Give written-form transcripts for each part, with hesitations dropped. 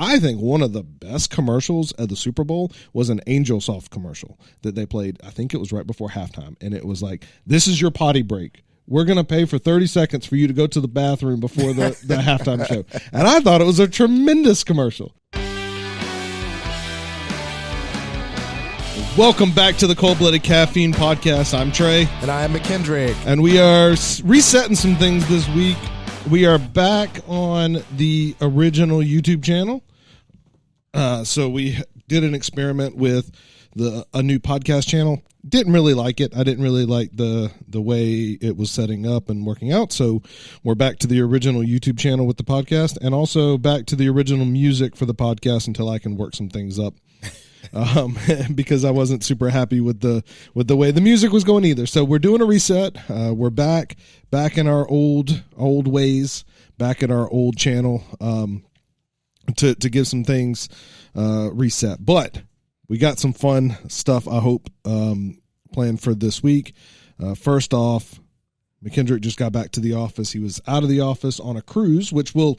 I think one of the best commercials at the Super Bowl was an Angel Soft commercial that they played. I think it was right before halftime, and it was like, "This is your potty break. We're going to pay for 30 seconds for you to go to the bathroom before the halftime show." And I thought it was a tremendous commercial. Welcome back to the Cold Blooded Caffeine podcast. I'm Trey. And I am McKendrick. And we are resetting some things this week. We are back on the original YouTube channel. So we did an experiment with a new podcast channel. Didn't really like it. I didn't really like the way it was setting up and working out. So we're back to the original YouTube channel with the podcast, and also back to the original music for the podcast until I can work some things up. Because I wasn't super happy with the way the music was going either. So we're doing a reset. We're back in our old ways, back at our old channel, to give some things reset. But we got some fun stuff, I hope, planned for this week. First off, McKendrick just got back to the office. He was out of the office on a cruise, which will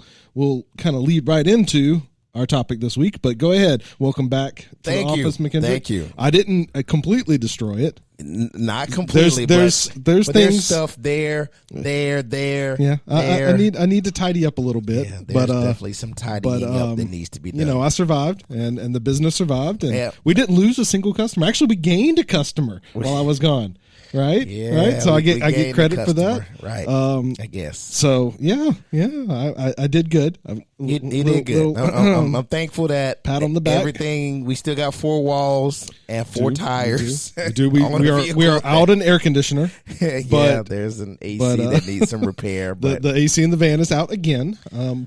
kind of lead right into our topic this week. But go ahead. Welcome back to the office, McKendrick. Thank you. I didn't completely destroy it. Not completely. There's things. There's stuff there. Yeah, there. I need to tidy up a little bit. Yeah, there's definitely some tidying up that needs to be done. I survived, and the business survived, and we didn't lose a single customer. Actually, we gained a customer while I was gone. Right. Yeah. Right. So I get credit for that. Right. I guess. So yeah. I did good. You did good. I'm thankful that pat on the back. Everything. We still got 4 walls and 4 tires. We are out an air conditioner. Yeah. There's an AC that needs some repair. But the AC in the van is out again.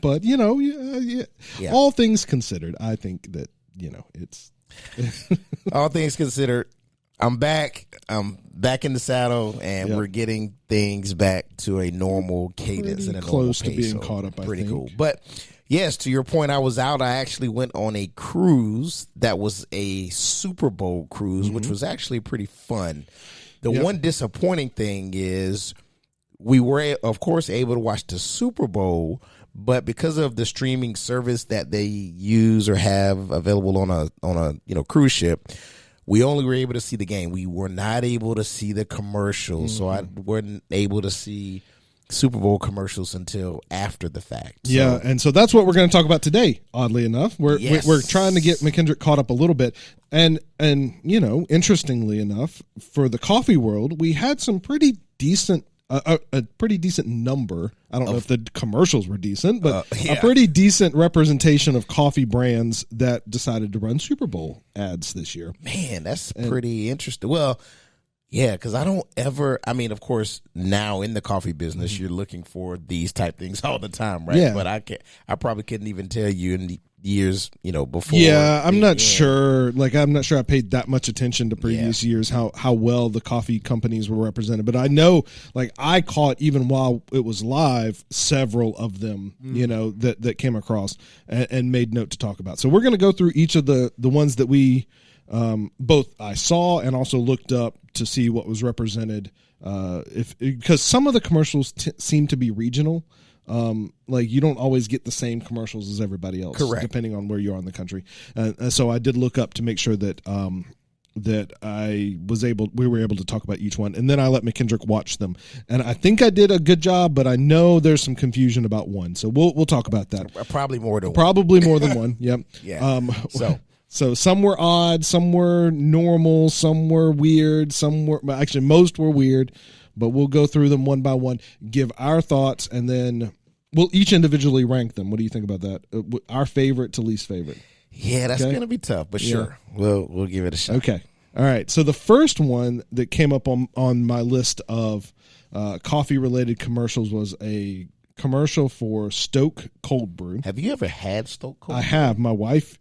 But all things considered, I think that it's all things considered. I'm back. I'm back in the saddle, and we're getting things back to a normal cadence and a close normal to pace, being caught up. Pretty cool. But yes, to your point, I was out. I actually went on a cruise that was a Super Bowl cruise, which was actually pretty fun. The one disappointing thing is we were, of course, able to watch the Super Bowl, but because of the streaming service that they use or have available on a cruise ship, we only were able to see the game. We were not able to see the commercials, so I wasn't able to see Super Bowl commercials until after the fact. So, and so that's what we're going to talk about today. Oddly enough, we're trying to get McKendrick caught up a little bit, and interestingly enough, for the coffee world, we had some pretty decent. A pretty decent number. I don't know if the commercials were decent, but a pretty decent representation of coffee brands that decided to run Super Bowl ads this year. Man, that's pretty interesting. Well, yeah, because I don't ever. I mean, of course, now in the coffee business, you're looking for these type things all the time, right? Yeah. But I probably couldn't even tell you in the years, before. Yeah, I'm not sure. Like, I'm not sure I paid that much attention to previous years, how well the coffee companies were represented. But I know, like, I caught, even while it was live, several of them, that came across and made note to talk about. So we're going to go through each of the ones that we both I saw and also looked up to see what was represented. Because some of the commercials seem to be regional. Like, you don't always get the same commercials as everybody else, correct, depending on where you are in the country. So I did look up to make sure that we were able to talk about each one, and then I let McKendrick watch them, and I think I did a good job, but I know there's some confusion about one, so we'll talk about that. Probably more than one. Yep. Yeah. So some were odd, some were normal, some were weird, actually most were weird. But we'll go through them one by one, give our thoughts, and then we'll each individually rank them. What do you think about that? Our favorite to least favorite. Yeah, that's going to be tough, but sure. We'll give it a shot. Okay. All right. So the first one that came up on my list of coffee-related commercials was a commercial for Stoke Cold Brew. Have you ever had Stoke Cold Brew? I have. My wife,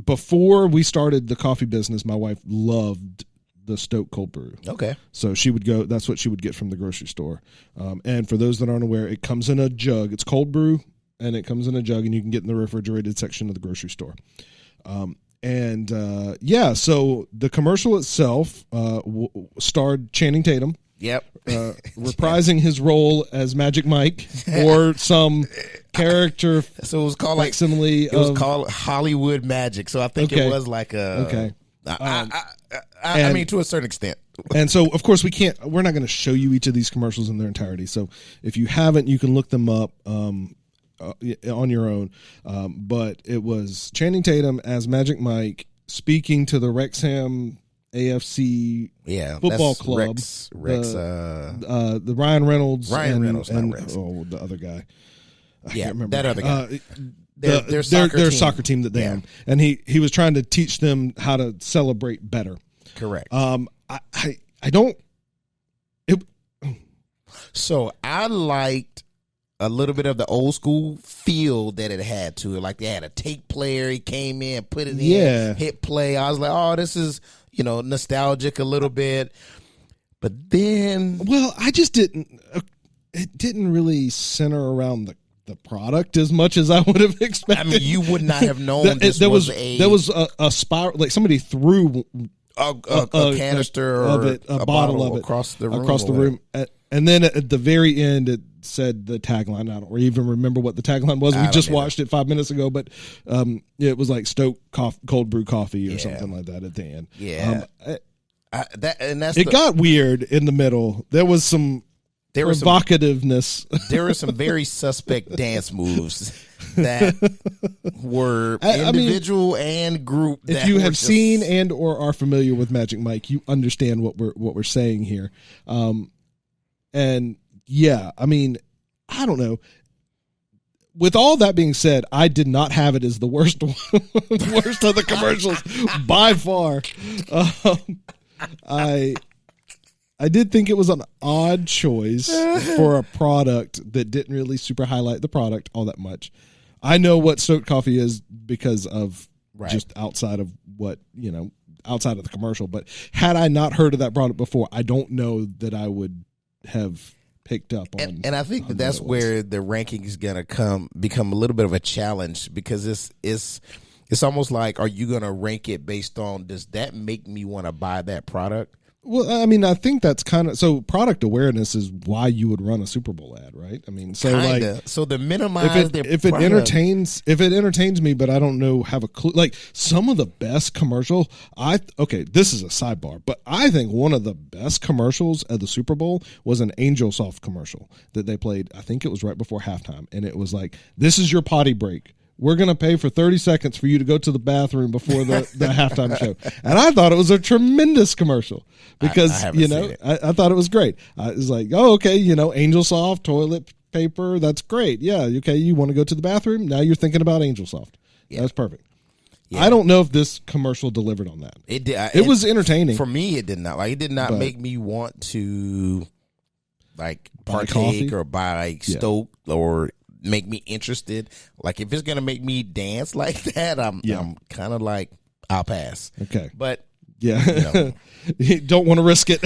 before we started the coffee business, my wife loved the Stoke Cold Brew. Okay. So she would go, that's what she would get from the grocery store. And for those that aren't aware, it comes in a jug. It's cold brew, and it comes in a jug, and you can get in the refrigerated section of the grocery store. So the commercial itself starred Channing Tatum. Yep. Reprising his role as Magic Mike or some character. So it was called like facsimile. It was called Hollywood Magic. So I think it was like a okay. I mean, to a certain extent. And so, of course, we're not going to show you each of these commercials in their entirety. So if you haven't, you can look them up on your own. But it was Channing Tatum as Magic Mike speaking to the Wrexham AFC football club. The Ryan Reynolds. And the other guy. I can't remember. That other guy. Their soccer team that they own. And he was trying to teach them how to celebrate better. Correct. I don't. So I liked a little bit of the old school feel that it had to it. Like they had a tape player. He came in, put it in, hit play. I was like, oh, this is, nostalgic a little bit. But then. Well, I just didn't. It didn't really center around the product as much as I would have expected. I mean, you would not have known there was a spiral, like somebody threw a canister of it, a bottle of it across the room. And then at the very end, it said the tagline. I don't even remember what the tagline was. We just watched it 5 minutes ago, but it was like Stoke cold brew coffee or something like that at the end. Yeah, it got weird in the middle. There was some provocativeness. There were some very suspect dance moves that were individual and group. If you have seen and or are familiar with Magic Mike, you understand what we're saying here. And yeah, I mean, I don't know. With all that being said, I did not have it as the worst one, worst of the commercials by far. I did think it was an odd choice for a product that didn't really super highlight the product all that much. I know what Stoked Coffee is because of just outside of outside of the commercial. But had I not heard of that product before, I don't know that I would have picked up on. And I think that's where the ranking is going to become a little bit of a challenge, because it's almost like, are you going to rank it based on, does that make me want to buy that product? Well, I mean, I think that's kind of, so product awareness is why you would run a Super Bowl ad, right? I mean, so kinda. So to minimize if it entertains me, but I don't have a clue. Like some of the best commercial, this is a sidebar, but I think one of the best commercials at the Super Bowl was an Angel Soft commercial that they played. I think it was right before halftime, and it was like, "This is your potty break. We're going to pay for 30 seconds for you to go to the bathroom before the halftime show." And I thought it was a tremendous commercial because, I thought it was great. I was like, oh, okay, Angel Soft, toilet paper, that's great. Yeah, okay, you want to go to the bathroom? Now you're thinking about Angel Soft. Yeah. That's perfect. Yeah. I don't know if this commercial delivered on that. It did. It was entertaining. For me, it did not. Like, it did not make me want to, like, partake or buy Stoke or make me interested. Like, if it's gonna make me dance like that, I'm kind of like, I'll pass. Okay, but you don't want to risk it.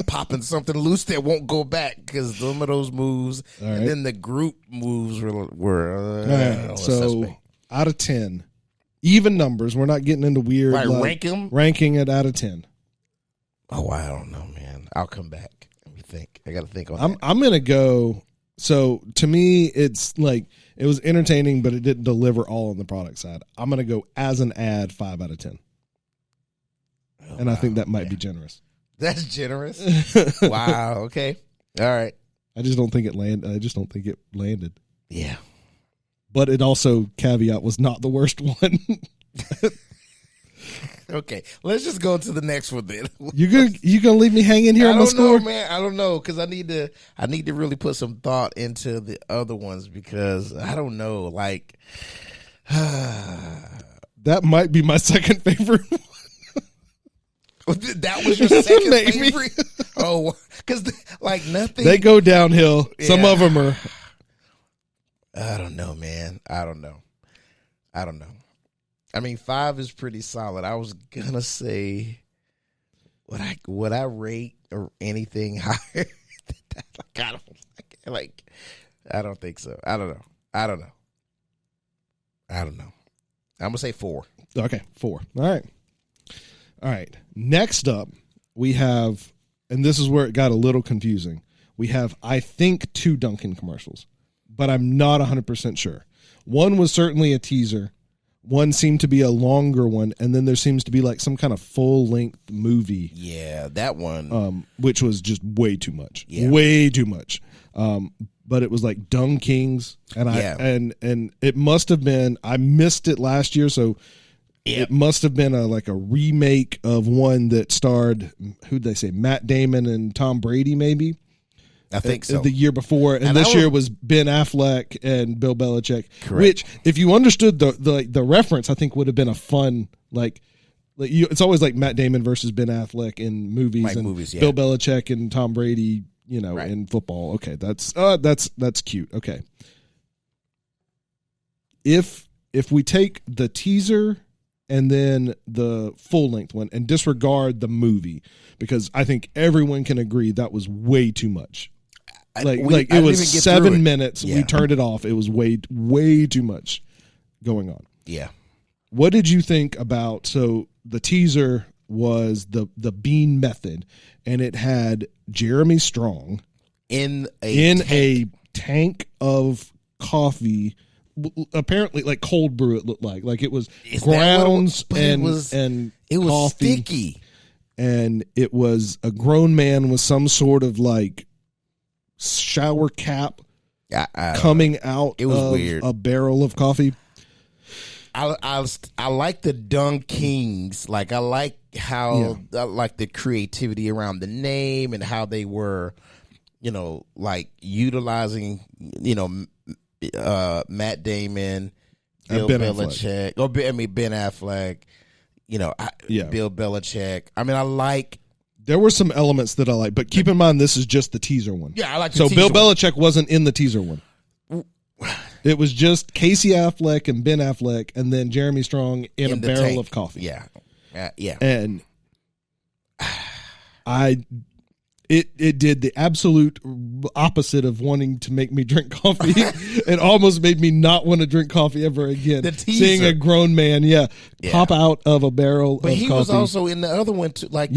Popping something loose that won't go back, because some of those moves, and then the group moves were so out of 10, even numbers. We're not getting into weird ranking it out of 10. Oh, I don't know, man. I'll come back. Let me think. I got to think on that. I'm gonna go. So to me, it's like, it was entertaining, but it didn't deliver all on the product side. I'm going to go as an ad 5 out of 10. And I think that might be generous. That's generous. Wow. Okay. All right. I just don't think it landed. Yeah. But it also, caveat, was not the worst one. Okay, let's just go to the next one then. You gonna leave me hanging here on the score? I don't know, man. I don't know, because I need to really put some thought into the other ones, because I don't know. Like, that might be my second favorite one. That was your second favorite? Oh, because like nothing. They go downhill. Yeah. Some of them are. I don't know, man. I don't know. I mean, 5 is pretty solid. I was gonna say, would I rate or anything higher than that? I don't think so. I don't know. I'm gonna say 4. Okay, 4. All right. Next up, we have, and this is where it got a little confusing. We have, I think, 2 Dunkin' commercials, but I'm not 100% sure. One was certainly a teaser. One seemed to be a longer one, and then there seems to be like some kind of full-length movie. Yeah, that one. Which was just way too much. Yeah. Way too much. But it was like Dung Kings, and and it must have been, I missed it last year, so it must have been like a remake of one that starred, who'd they say, Matt Damon and Tom Brady, maybe? I think so. The year before, and this year was Ben Affleck and Bill Belichick. Correct. Which, if you understood the reference, I think would have been a fun it's always like Matt Damon versus Ben Affleck in movies, Bill Belichick and Tom Brady, in football. Okay, that's cute. Okay, if we take the teaser and then the full length one and disregard the movie, because I think everyone can agree that was way too much. It was 7 minutes. Yeah. We turned it off. It was way too much going on. Yeah. What did you think about? So the teaser was the bean method, and it had Jeremy Strong in a tank of coffee. Apparently, like cold brew. It looked like it was grounds and it was coffee, sticky, and it was a grown man with some sort of like shower cap coming out it was of weird. A barrel of coffee. I like the Dung Kings. Like I like how I like the creativity around the name and how they were, like utilizing, Matt Damon, Bill Belichick, Ben Affleck, Bill Belichick. I mean, I like. There were some elements that I like, but keep in mind this is just the teaser one. Yeah, I like. So Bill Belichick wasn't in the teaser one. It was just Casey Affleck and Ben Affleck, and then Jeremy Strong in a barrel tank. of coffee. Yeah. And it did the absolute opposite of wanting to make me drink coffee. It almost made me not want to drink coffee ever again. The teaser. Seeing a grown man, pop out of a barrel of coffee. But he was also in the other one too. Like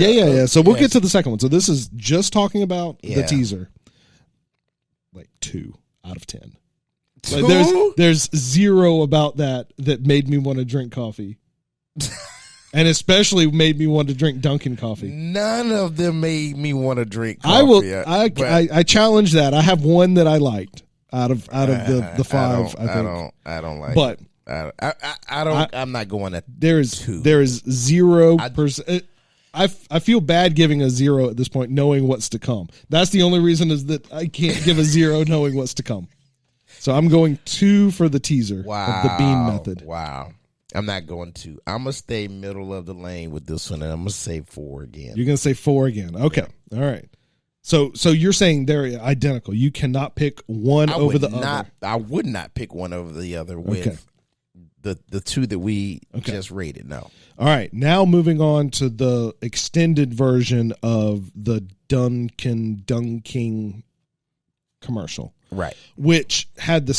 So we'll get to the second one. So this is just talking about the teaser. Like 2 out of 10. Like there's 0 about that made me want to drink coffee. And especially made me want to drink Dunkin' coffee. None of them made me want to drink coffee. I challenge that. I have one that I liked out of the 5. I don't like. But I don't. I'm not going at. There is 0%. I feel bad giving a 0 at this point, knowing what's to come. That's the only reason is that I can't give a 0 knowing what's to come. So I'm going 2 for the teaser of the bean method. Wow. I'm not going to. I'm going to stay middle of the lane with this one, and I'm going to say 4 again. You're going to say 4 again. Okay. All right. So you're saying they're identical. You cannot pick one over the other. I would not pick one over the other with the 2 that we just rated. No. All right. Now moving on to the extended version of the Dung King commercial. Right. Which had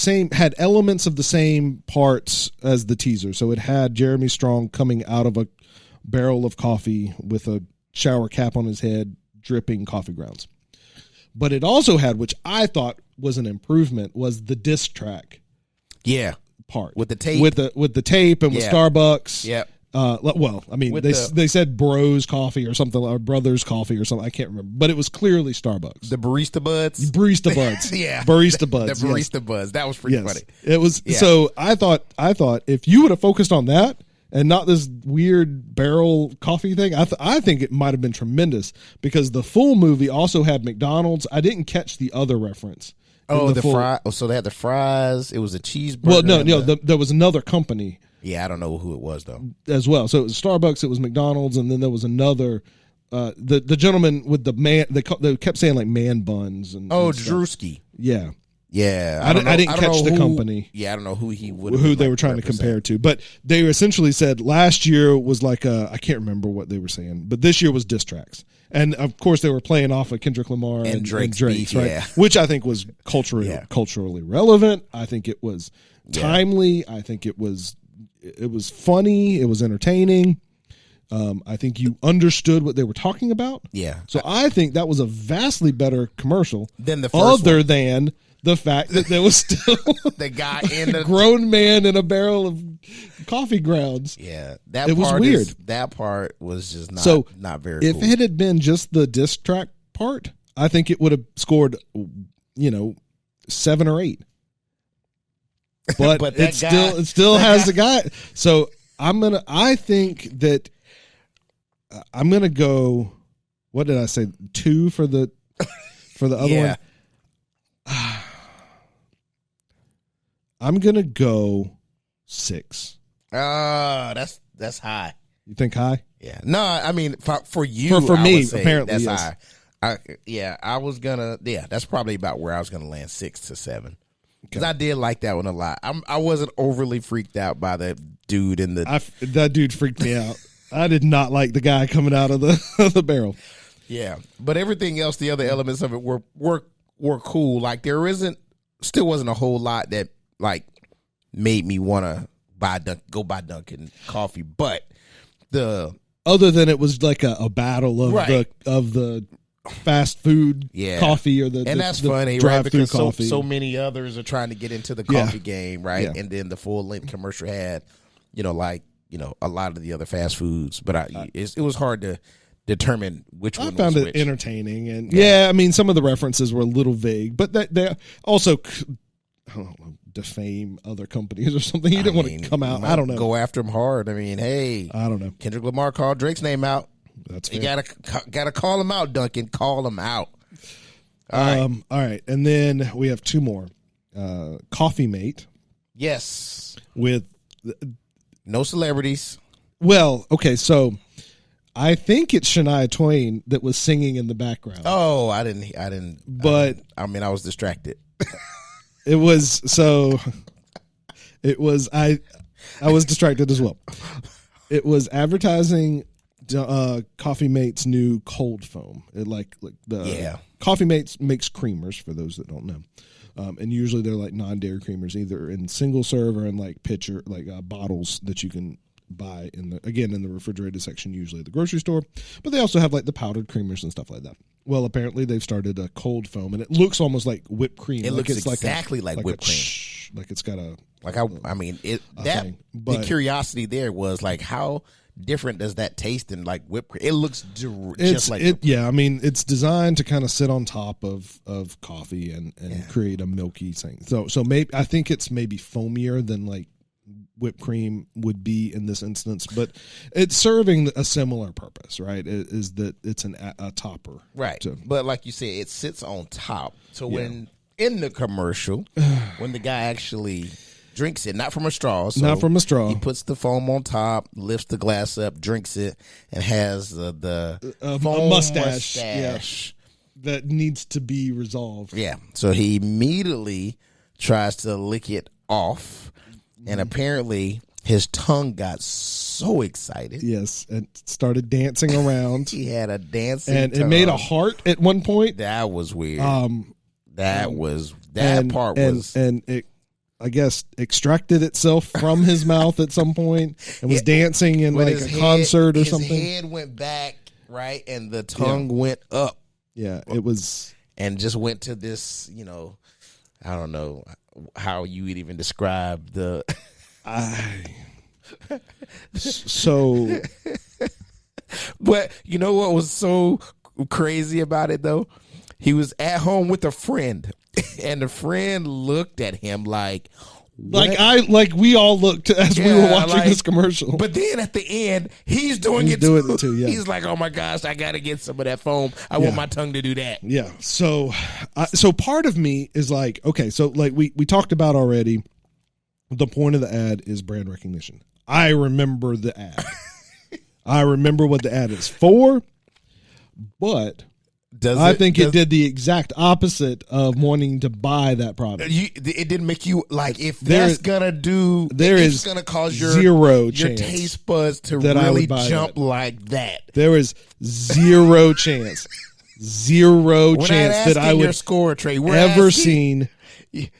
elements of the same parts as the teaser. So it had Jeremy Strong coming out of a barrel of coffee with a shower cap on his head, dripping coffee grounds. But it also had, which I thought was an improvement, was the diss track. Yeah. Part. With the tape. With the tape and with Starbucks. Yep. Well, I mean, they said Bros Coffee or something, or Brothers Coffee or something. I can't remember, but it was clearly Starbucks. The Barista Buds. Barista Buds. Yeah, Barista Buds. The Barista Buds. That was pretty funny. It was. Yeah. So I thought if you would have focused on that and not this weird barrel coffee thing, I think it might have been tremendous because the full movie also had McDonald's. I didn't catch the other reference. Oh, the fries. Oh, so they had the fries. It was a cheeseburger. Well, no. There was another company. Yeah, I don't know who it was though. As well, so it was Starbucks, it was McDonald's, and then there was another. The gentleman with the man, they kept saying like man buns and Drewski. Yeah. I didn't catch the company. Yeah, I don't know who they were trying to compare to, but they essentially said last year was like I can't remember what they were saying, but this year was diss tracks, and of course they were playing off of Kendrick Lamar and Drake's beef, right? Yeah. Which I think was culturally relevant. I think it was timely. I think it was funny. It was entertaining. I think you understood what they were talking about. Yeah. So I think that was a vastly better commercial than the first other one. than the fact that there was still the guy in the grown man in a barrel of coffee grounds. Yeah, it was weird. That part was just not very if cool. it had been just the diss track part, I think it would have scored, 7 or 8. But, it still has the guy. So I think that I'm gonna go. What did I say? 2 for the other one. I'm gonna go 6. That's high. You think high? Yeah. No, I mean for you, for I me, would say apparently that's yes. high. I was gonna. Yeah, that's probably about where I was gonna land, 6 to 7. Because I did like that one a lot. I wasn't overly freaked out by the dude in the. That dude freaked me out. I did not like the guy coming out of the barrel. Yeah, but everything else, the other elements of it were cool. Like still wasn't a whole lot that like made me want to go buy Dunkin' coffee. But other than it was like a battle of right. the fast food coffee or and that's funny, right? Because so many others are trying to get into the coffee game, right? Yeah. And then the full length commercial had, a lot of the other fast foods, but it was hard to determine which one. I found it entertaining, and I mean some of the references were a little vague, but they also, I don't know, defame other companies or something. He didn't want to come out. I don't know. Go after him hard. I mean, hey, I don't know. Kendrick Lamar called Drake's name out. That's fair. You gotta call him out, Duncan. Call him out. All right, and then we have 2 more. Coffee Mate. Yes. With no celebrities. Well, okay, so I think it's Shania Twain that was singing in the background. Oh, I didn't. But I was distracted. It was I was distracted as well. It was advertising Coffee Mate's new cold foam. Coffee Mate's makes creamers, for those that don't know. And usually they're like non-dairy creamers, either in single serve or in like pitcher, bottles that you can buy in the refrigerated section, usually at the grocery store. But they also have like the powdered creamers and stuff like that. Well, apparently they've started a cold foam, and it looks almost like whipped cream. It looks exactly like whipped cream. Like it's got a the curiosity there was like, how different does that taste in like whipped cream? It looks just like whipped cream. Yeah, I mean it's designed to kind of sit on top of coffee and create a milky thing. So maybe I think it's maybe foamier than like whipped cream would be in this instance, but it's serving a similar purpose, right? Is that it's a topper, right? But like you said, it sits on top. So when in the commercial, when the guy actually drinks it, not from a straw, he puts the foam on top, lifts the glass up, drinks it, and has the foam mustache that needs to be resolved. Yeah, so he immediately tries to lick it off. And apparently his tongue got so excited. Yes, and started dancing around. He had a dancing and tongue. It made a heart at one point. That was weird. And it, I guess, extracted itself from his mouth at some point and was dancing in like a concert or something. His head went back, right, and the tongue went up. Yeah, it was. And just went to this, I don't know how you would even describe the so but you know what was so crazy about it though? He was at home with a friend and the friend looked at him like we all looked as we were watching this commercial. But then at the end, he's doing it too. Yeah. He's like, "Oh my gosh, I got to get some of that foam. I want my tongue to do that." Yeah. So part of me is like, okay, so like we talked about already, the point of the ad is brand recognition. I remember the ad. I remember what the ad is for, but I think it did the exact opposite of wanting to buy that product. It didn't make you like, if that's gonna do, it's gonna cause your taste buds to really jump like that. There is zero chance, that I would your score, Trey, ever seen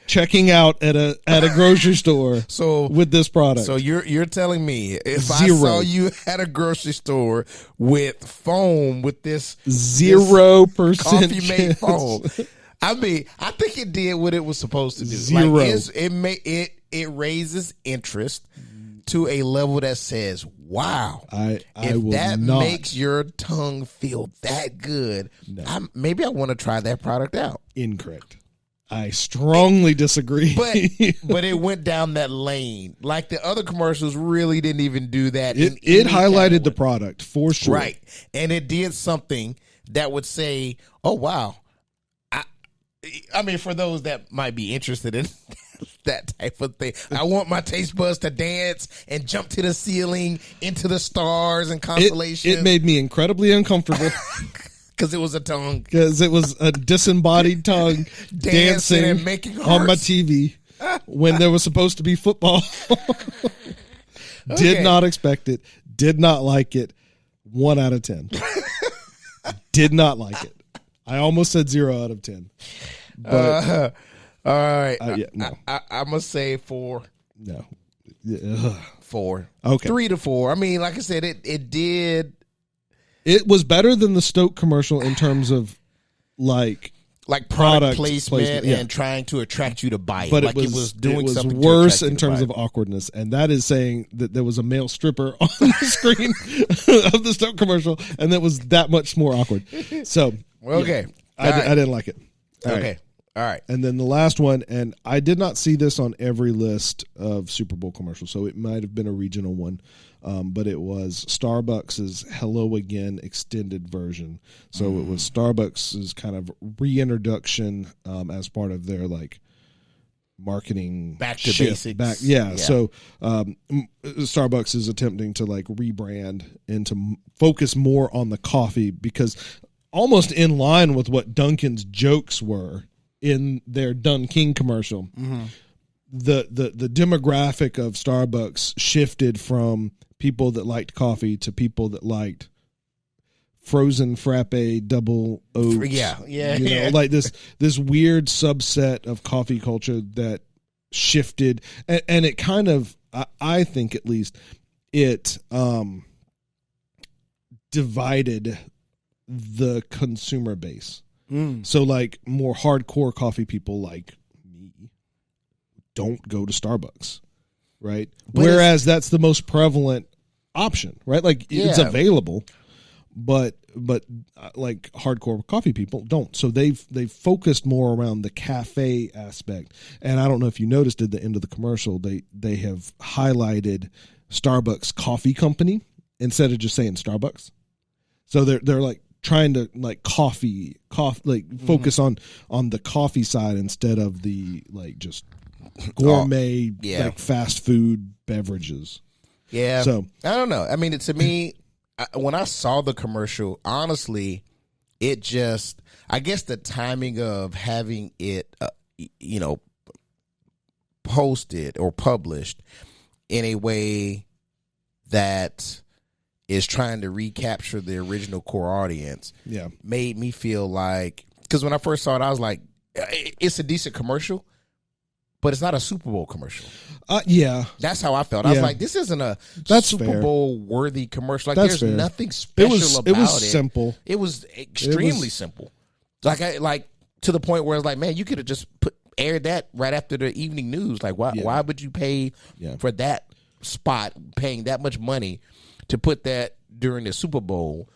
checking out at a grocery store with this product. So you're telling me if I saw you at a grocery store with foam with this 0% Coffee Mate foam, I mean, I think it did what it was supposed to do. Zero. Like it raises interest to a level that says, "Wow, I if will that not. makes your tongue feel that good, maybe I want to try that product out." Incorrect. I strongly disagree. But it went down that lane. Like the other commercials really didn't even do that. It highlighted the product for sure. Right. And it did something that would say, "Oh, wow." I mean, for those that might be interested in that type of thing, I want my taste buds to dance and jump to the ceiling, into the stars and constellations. It made me incredibly uncomfortable. Because it was a tongue. Because it was a disembodied tongue dancing and making on my TV when there was supposed to be football. Did not expect it. Did not like it. 1 out of 10. Did not like it. I almost said 0 out of 10. But, all right. No. I'm going to say 4. No. 4. Okay. 3 to 4. I mean, like I said, it did. It was better than the Stoke commercial in terms of like product placement and trying to attract you to buy it. But like it was doing something worse in terms of awkwardness, and that is saying that there was a male stripper on the screen of the Stoke commercial, and that was that much more awkward. So okay, I didn't like it. Okay. All right. And then the last one, and I did not see this on every list of Super Bowl commercials, so it might have been a regional one, but it was Starbucks' Hello Again extended version. So it was Starbucks' kind of reintroduction as part of their like marketing back to basics. So Starbucks is attempting to like rebrand and to focus more on the coffee, because almost in line with what Dunkin's jokes were in their Dun King commercial, the demographic of Starbucks shifted from people that liked coffee to people that liked frozen frappe double oats. Like this weird subset of coffee culture that shifted, and it kind of, I think at least, it divided the consumer base. So like more hardcore coffee people like me don't go to Starbucks, right? Whereas that's the most prevalent option, right? Like it's available, but like hardcore coffee people don't. So they've focused more around the cafe aspect. And I don't know if you noticed at the end of the commercial, they have highlighted Starbucks Coffee Company instead of just saying Starbucks. So they're like trying to like coffee like focus on the coffee side instead of the like just gourmet like fast food beverages. Yeah. So I don't know. I mean, to me, when I saw the commercial, honestly, it just, I guess the timing of having it, posted or published in a way that is trying to recapture the original core audience made me feel like, because when I first saw it, I was like, it's a decent commercial, but it's not a Super Bowl commercial. That's how I felt. I was like, this isn't a Super Bowl worthy commercial. Like there's nothing special about it. It was simple. It was extremely simple. Like to the point where it's like, man, you could have just aired that right after the evening news. Like why would you pay for that spot, paying that much money to put that during the Super Bowl,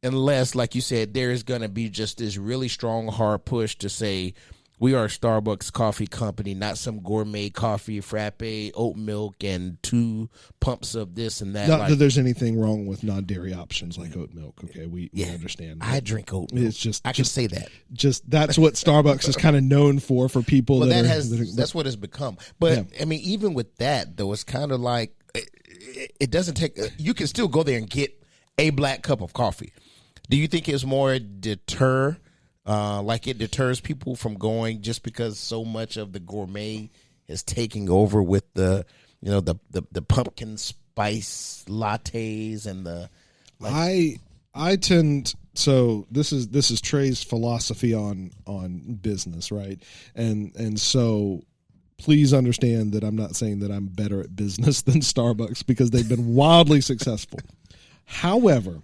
unless, like you said, there is going to be just this really strong, hard push to say, we are a Starbucks coffee company, not some gourmet coffee, frappe, oat milk, and 2 pumps of this and that. Not that there's anything wrong with non-dairy options like oat milk. Okay, we understand. I drink oat milk. It's just I can say that. Just that's what Starbucks is kind of known for people. Well, that's what it's become. But I mean, even with that though, it's kind of like it doesn't take. You can still go there and get a black cup of coffee. Do you think it's more deter? Like it deters people from going just because so much of the gourmet is taking over with the pumpkin spice lattes and the. I tend, so this is Trey's philosophy on business, right? And so please understand that I'm not saying that I'm better at business than Starbucks, because they've been wildly successful. However,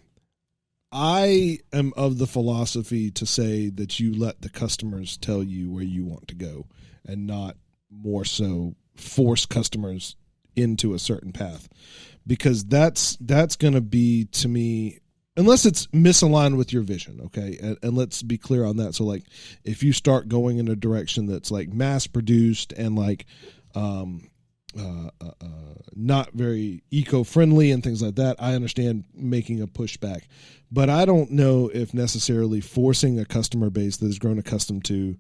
I am of the philosophy to say that you let the customers tell you where you want to go, and not more so force customers into a certain path, because that's going to be, to me, unless it's misaligned with your vision, okay? And let's be clear on that. So, like, if you start going in a direction that's like mass produced and like not very eco-friendly and things like that, I understand making a pushback. But I don't know if necessarily forcing a customer base that has grown accustomed to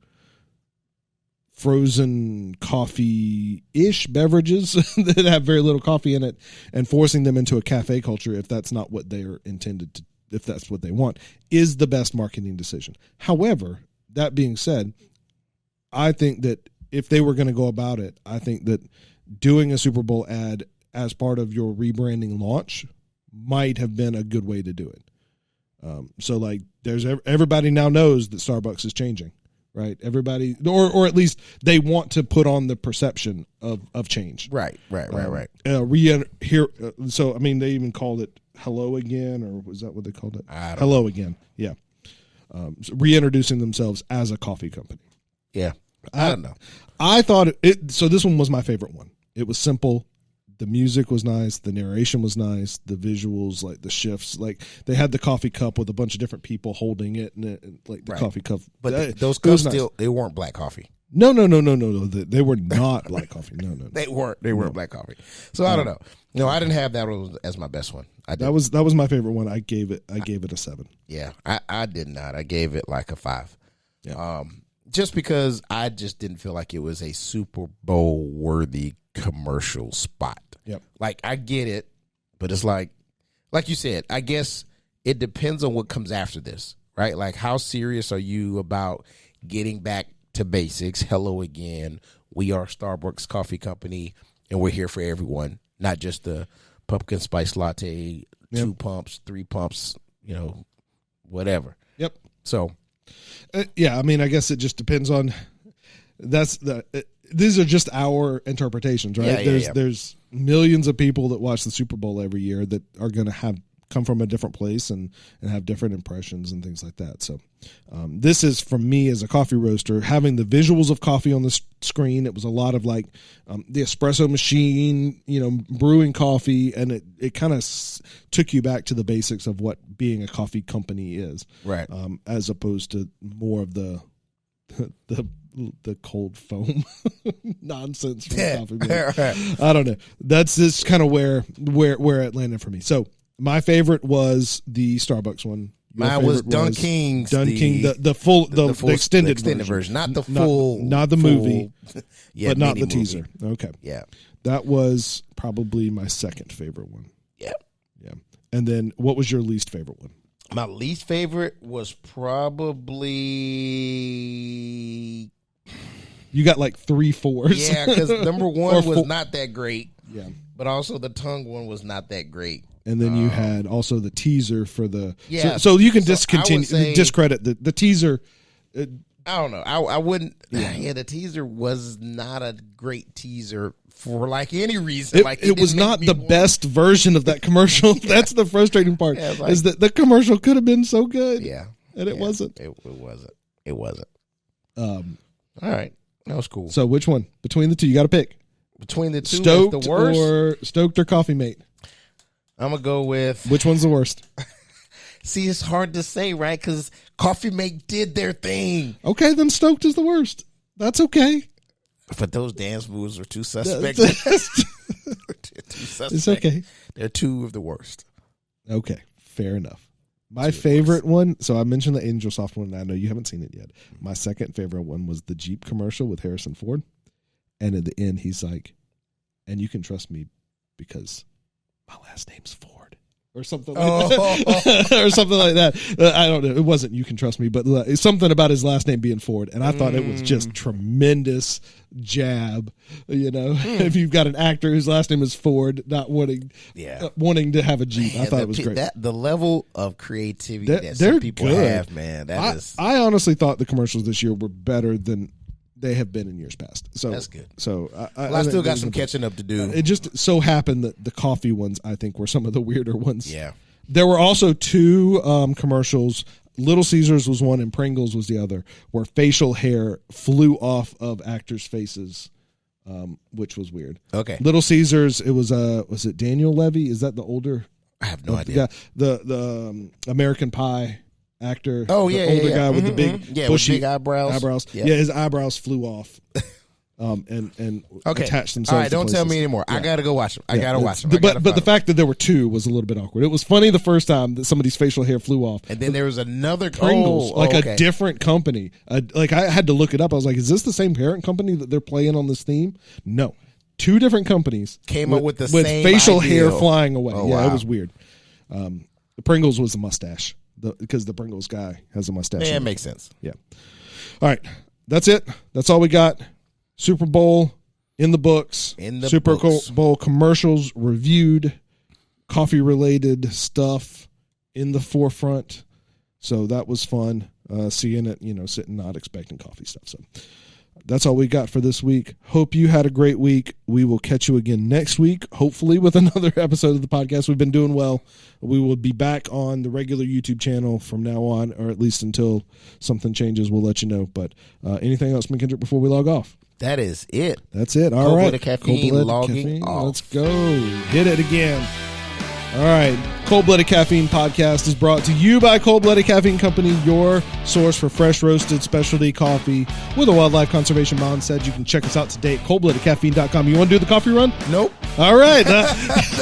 frozen coffee-ish beverages that have very little coffee in it and forcing them into a cafe culture, if that's not what they are intended to, if that's what they want, is the best marketing decision. However, that being said, I think that if they were going to go about it, I think that doing a Super Bowl ad as part of your rebranding launch might have been a good way to do it. So like everybody now knows that Starbucks is changing, right? Everybody, or at least they want to put on the perception of change. Right. So, I mean, they even called it Hello Again, or was that what they called it? Hello Again. Yeah. So reintroducing themselves as a coffee company. Yeah. I don't know. I thought so this one was my favorite one. It was simple. The music was nice. The narration was nice. The visuals, like the shifts, like they had the coffee cup with a bunch of different people holding it, and like the coffee cup. But those cups still, they weren't black coffee. No. They were not black coffee. No. They weren't black coffee. So I don't know. No, I didn't have that one as my best one. That was my favorite one. I gave it a 7. Yeah, I did not. I gave it like a 5. Yeah. Just because I just didn't feel like it was a Super Bowl worthy commercial spot. Yep. Like, I get it, but it's like you said, I guess it depends on what comes after this, right? Like, how serious are you about getting back to basics? Hello again. We are Starbucks Coffee Company, and we're here for everyone, not just the pumpkin spice latte, 2 pumps, 3 pumps, whatever. Yep. So, yeah, I mean, I guess it just depends on. These are just our interpretations, right? There's millions of people that watch the Super Bowl every year that are going to come from a different place and have different impressions and things like that. So this is, from me as a coffee roaster, having the visuals of coffee on the screen. It was a lot of like the espresso machine, brewing coffee, and it kind of took you back to the basics of what being a coffee company is, right? As opposed to more of the cold foam nonsense from coffee. I don't know. That's just kind of where it landed for me. So my favorite was the Starbucks one. Mine was Dunking's. The extended version, not the full, not the movie, but not the movie. teaser. Okay, yeah, that was probably my second favorite one. Yeah. And then, what was your least favorite one? My least favorite was probably. You got like 3 4s. Yeah, because number 1 was not that great. Yeah, but also the tongue one was not that great. And then you had also the teaser for the. Yeah. So you can discredit the teaser. I don't know. I wouldn't. Yeah, the teaser was not a great teaser for like any reason. It was not the best version of that commercial. That's the frustrating part. Yeah, is that the commercial could have been so good. Yeah, and it wasn't. It wasn't. All right, that was cool. So which one between the two? You got to pick. Between the two, Stoked is the worst or Stoked or Coffee Mate? I'm gonna go with. Which one's the worst? See, it's hard to say, right? Because Coffee Mate did their thing. Okay, then Stoked is the worst. That's okay. But those dance moves are too suspect. It's okay. They're 2 of the worst. Okay, fair enough. My favorite one, so I mentioned the Angel Soft one, and I know you haven't seen it yet. My second favorite one was the Jeep commercial with Harrison Ford. And at the end, he's like, and you can trust me because my last name's Ford. Or something like that. Or something like that. I don't know. It wasn't you can trust me, but it's something about his last name being Ford. And I thought it was just tremendous jab. If you've got an actor whose last name is Ford, not wanting to have a Jeep. I thought it was great. The level of creativity that some people have, man. I honestly thought the commercials this year were better than they have been in years past. So that's good. So I still got some catching up to do. It just so happened that the coffee ones, I think, were some of the weirder ones. Yeah. There were also two commercials. Little Caesars was one and Pringles was the other, where facial hair flew off of actors' faces, which was weird. Okay. Little Caesars, it was it Daniel Levy? Is that the older? I have no idea. Yeah, the American Pie actor. Oh yeah, the older yeah. guy with the big bushy with big eyebrows. Yeah, his eyebrows flew off. And attached themselves. All right, don't to tell places. me anymore. Yeah. I gotta go watch them. I gotta watch them. But the fact that there were two was a little bit awkward. It was funny the first time that somebody's facial hair flew off, and then there was another Pringles, a different company. Like I had to look it up. I was like, is this the same parent company that they're playing on this theme? No, two different companies came up with the same facial hair flying away. It was weird. The Pringles was a mustache because the Pringles guy has a mustache. Yeah, it makes sense. Yeah. All right, that's it. That's all we got. Super Bowl. In the books. Super Bowl commercials reviewed, coffee related stuff in the forefront. So that was fun seeing it, sitting not expecting coffee stuff. So that's all we got for this week. Hope you had a great week. We will catch you again next week, hopefully with another episode of the podcast. We've been doing well. We will be back on the regular YouTube channel from now on, or at least until something changes. We'll let you know. But anything else, McKendrick, before we log off? That is it. That's it. All Cold right. Blooded Caffeine logging off. Let's go. Hit it again. All right. Cold Blooded Caffeine podcast is brought to you by Cold Blooded Caffeine Company, your source for fresh roasted specialty coffee with a wildlife conservation mindset. You can check us out today at coldbloodedcaffeine.com. You want to do the coffee run? Nope. All right.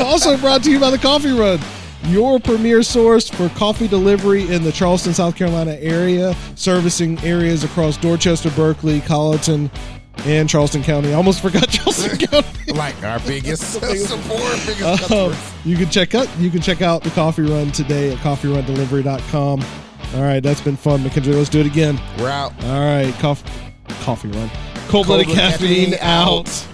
Also brought to you by the Coffee Run, your premier source for coffee delivery in the Charleston, South Carolina area, servicing areas across Dorchester, Berkeley, Colleton, and Charleston County. I almost forgot Charleston County. Like our biggest support, biggest customers. You can check out the Coffee Run today at coffeerundelivery.com. All right, that's been fun, McKendrick. Let's do it again. We're out. All right, Coffee Run. Cold Blooded Caffeine out.